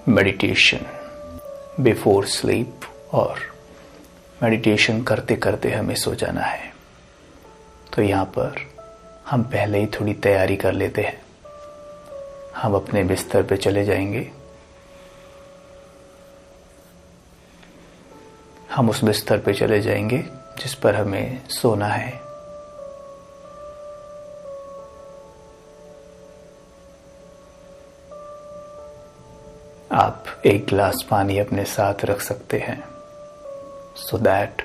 Meditation before sleep, और meditation करते करते हमें सो जाना है। तो यहाँ पर हम पहले ही थोड़ी तैयारी कर लेते हैं। हम अपने बिस्तर पे चले जाएंगे। हम उस बिस्तर पे चले जाएंगे जिस पर हमें सोना है। आप एक गिलास पानी अपने साथ रख सकते हैं सो दैट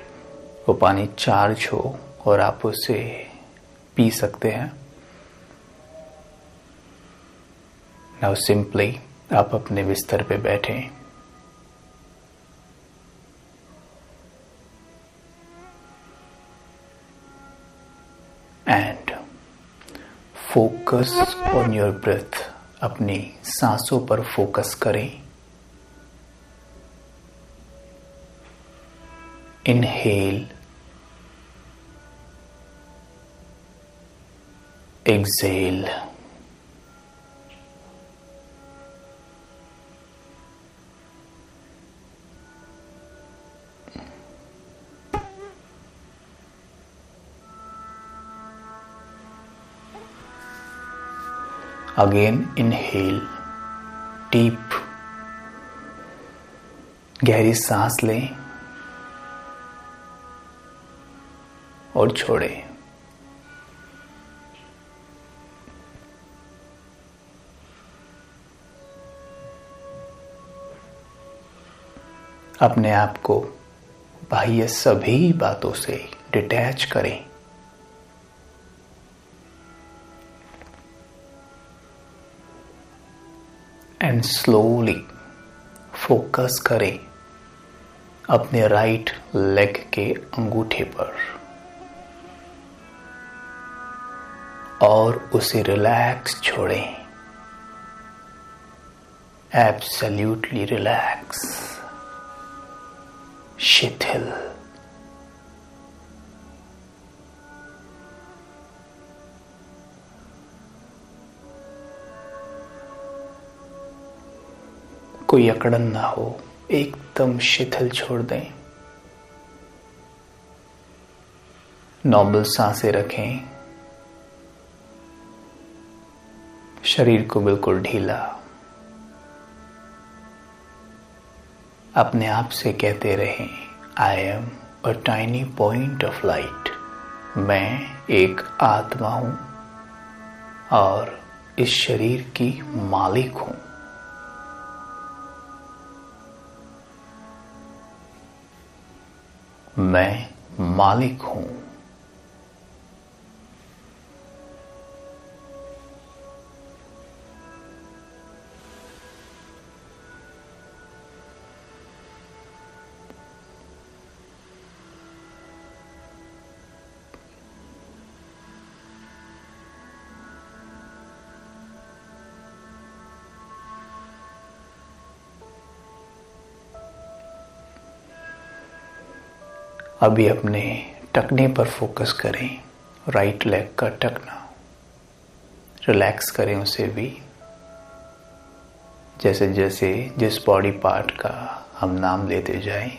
वो पानी चार्ज हो और आप उसे पी सकते हैं। नाउ सिंपली आप अपने बिस्तर पे बैठें and focus on your breath. अपनी सांसों पर फोकस करें। Inhale, exhale. Again inhale, deep, गहरी सांस लें और छोड़ें। अपने आप को बाह्य सभी बातों से डिटैच करें। एंड स्लोली फोकस करें अपने राइट लेग के अंगूठे पर और उसे रिलैक्स छोड़ें। एब्सोल्युटली रिलैक्स, शिथिल। कोई अकड़न ना हो, एकदम शिथिल छोड़ दें। नॉर्मल सांसें रखें। शरीर को बिल्कुल ढीला। अपने आप से कहते रहें, I am a tiny point of light. मैं एक आत्मा हूं और इस शरीर की मालिक हूं। मैं मालिक हूं। अभी अपने टखने पर फोकस करें। राइट लेग का टखना रिलैक्स करें उसे भी। जैसे जैसे जिस बॉडी पार्ट का हम नाम लेते जाएं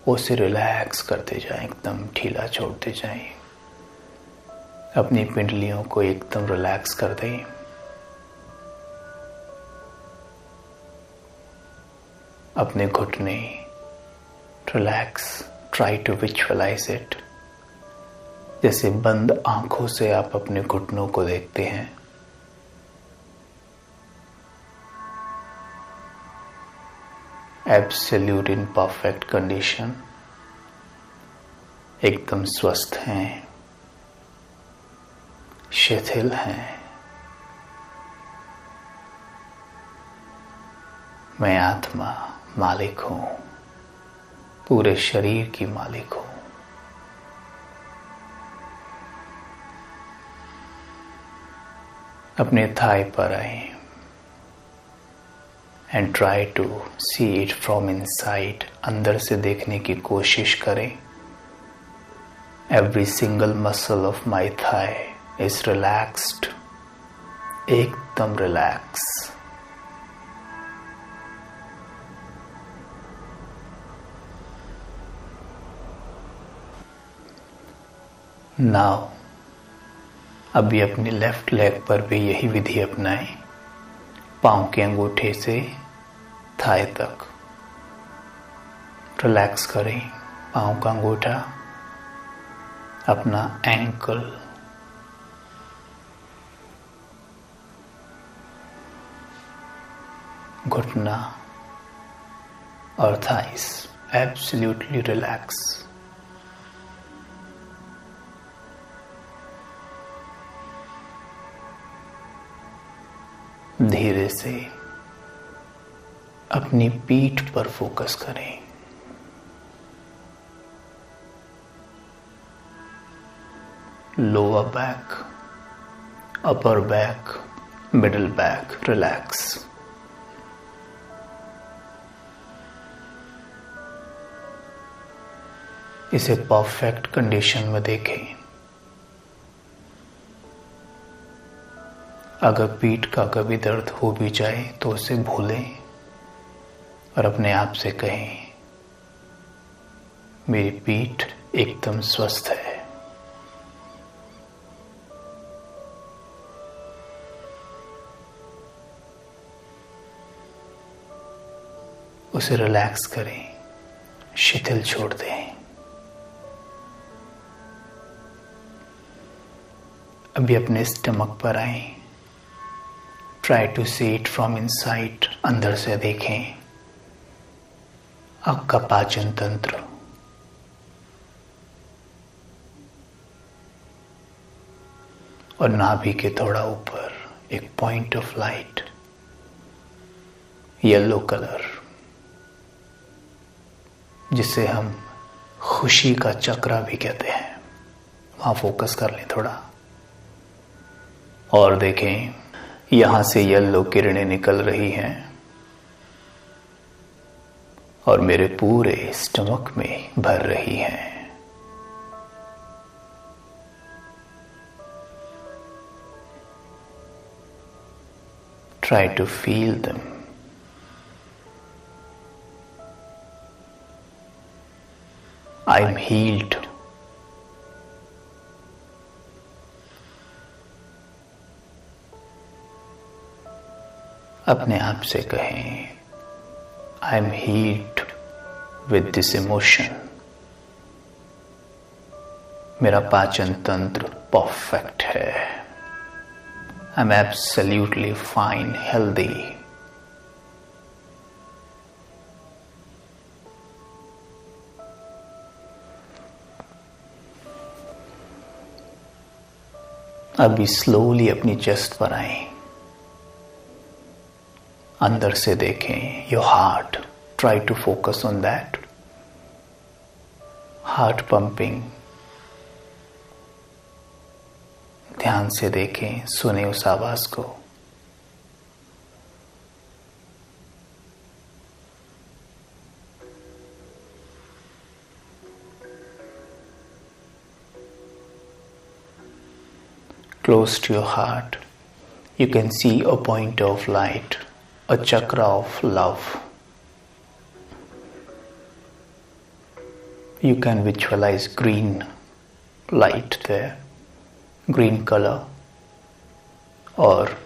उसे रिलैक्स करते जाएं, एकदम ढीला छोड़ते जाएं। अपनी पिंडलियों को एकदम रिलैक्स कर दें। अपने घुटने relax, try to visualise it. जैसे बंद आंखों से आप अपने घुटनों को देखते हैं। एब्सोल्यूट इन परफेक्ट कंडीशन, एकदम स्वस्थ हैं, शिथिल हैं। मैं आत्मा मालिक हूं, पूरे शरीर की मालिक हूं। अपने थाई पर आए and try to see it from inside. अंदर से देखने की कोशिश करें। Every single muscle of my thigh is relaxed, एकदम रिलैक्स। नाउ अभी अपनी लेफ्ट लेग पर भी यही विधि अपनाएं। पांव के अंगूठे से थाई तक रिलैक्स करें। पांव का अंगूठा, अपना एंकल, घुटना और थाइस एब्सोल्युटली रिलैक्स। धीरे से अपनी पीठ पर फोकस करें। Lower back, upper back, middle back relax. इसे परफेक्ट कंडीशन में देखें। अगर पीठ का कभी दर्द हो भी जाए तो उसे भूलें और अपने आप से कहें, मेरी पीठ एकदम स्वस्थ है। उसे रिलैक्स करें, शिथिल छोड़ दें। अभी अपने स्टमक पर आए। Try to see it from inside, अंदर से देखें। आपका पाचन तंत्र, और नाभि के थोड़ा ऊपर एक point of light, yellow colour, जिसे हम खुशी का चक्रा भी कहते हैं। वहां फोकस कर लें थोड़ा और देखें, यहां से येलो किरणें निकल रही हैं और मेरे पूरे स्टमक में भर रही हैं। Try to feel them. I'm healed. अपने आप से कहें, I am healed with this emotion. मेरा पाचन तंत्र परफेक्ट है। I am absolutely fine, healthy. अभी स्लोली अपनी चेस्ट पर आए। अंदर से देखें your heart. Try to focus on that. Heart pumping, ध्यान से देखें, सुने उस आवाज को। Close to your heart, you can see a point of light, a chakra of love. You can visualize green light there, green color, और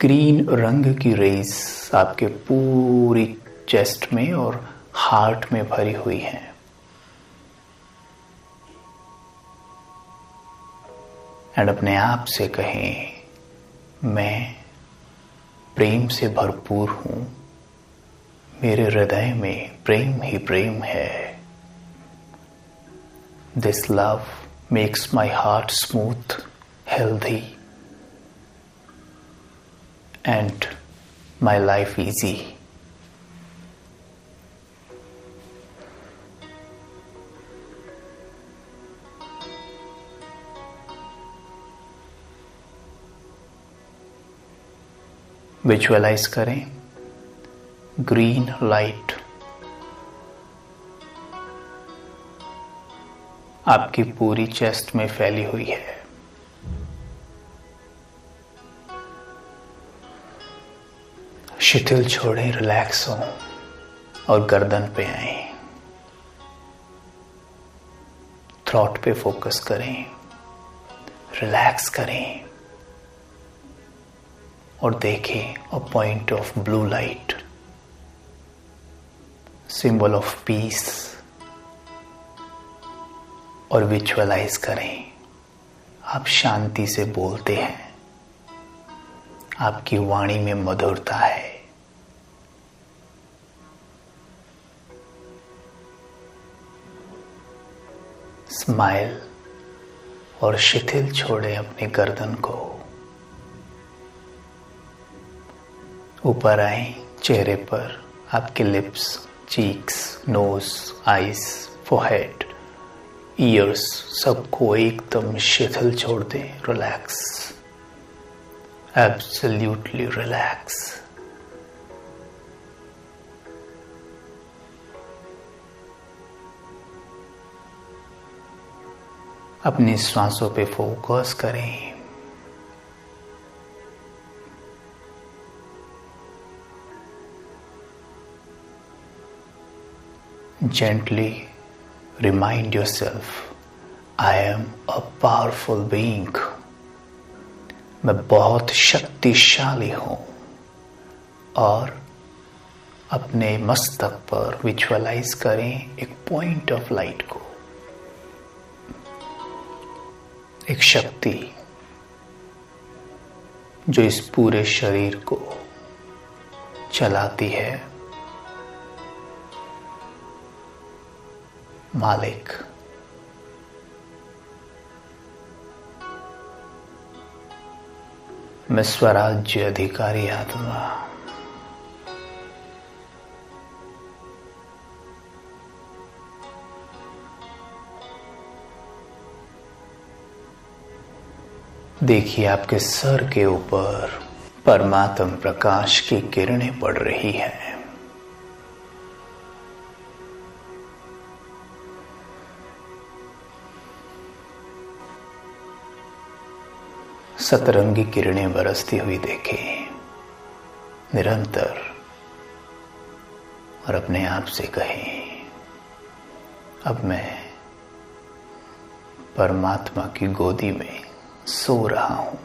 green रंग की रेज आपके पूरी चेस्ट में और हार्ट में भरी हुई है। एंड अपने आप से कहें, मैं प्रेम से भरपूर हूं, मेरे हृदय में प्रेम ही प्रेम है। This love makes my heart smooth, healthy, and my life easy. Visualise करें ग्रीन लाइट आपकी पूरी चेस्ट में फैली हुई है। शिथिल छोड़ें, रिलैक्स हो और गर्दन पे आए। थ्रॉट पे फोकस करें, रिलैक्स करें और देखें a point of blue light, symbol of peace, और विजुअलाइज करें आप शांति से बोलते हैं, आपकी वाणी में मधुरता है। स्माइल और शिथिल छोड़ें अपने गर्दन को। ऊपर आए, चेहरे पर आपके lips, cheeks, nose, eyes, forehead, ears सबको एकदम शिथिल छोड़ दें। Relax, absolutely relax. अपनी श्वासों पे फोकस करें। Gently remind yourself, I am a powerful being. मैं बहुत शक्तिशाली हूं। और अपने मस्तक पर विजुअलाइज करें एक पॉइंट ऑफ लाइट को, एक शक्ति जो इस पूरे शरीर को चलाती है। मालिक, मैं स्वराज्य अधिकारी आत्मा, देखिए आपके सर के ऊपर परमात्म प्रकाश की किरणें पड़ रही हैं। सतरंगी किरणें बरसती हुई देखें निरंतर, और अपने आप से कहें, अब मैं परमात्मा की गोदी में सो रहा हूं,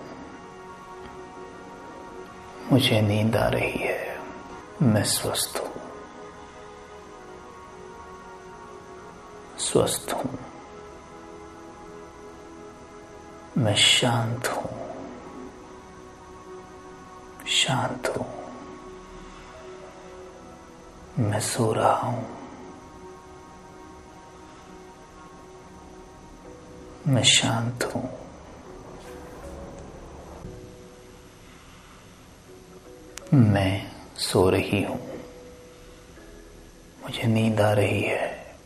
मुझे नींद आ रही है, मैं स्वस्थ हूं, स्वस्थ हूं, मैं शांत हूं, शांत हूं, मैं सो रहा हूं, मैं शांत हूं, मैं सो रही हूं, मुझे नींद आ रही है,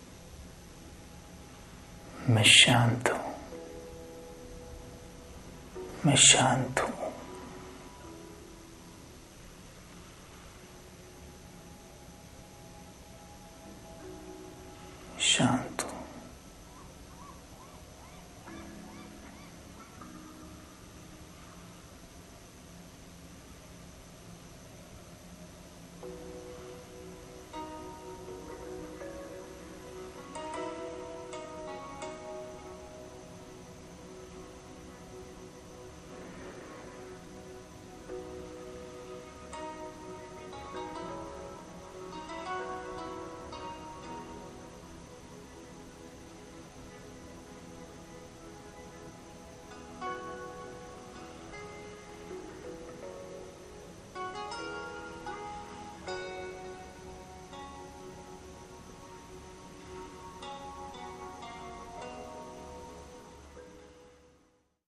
मैं शांत हूं, मैं शांत हूं, शांत।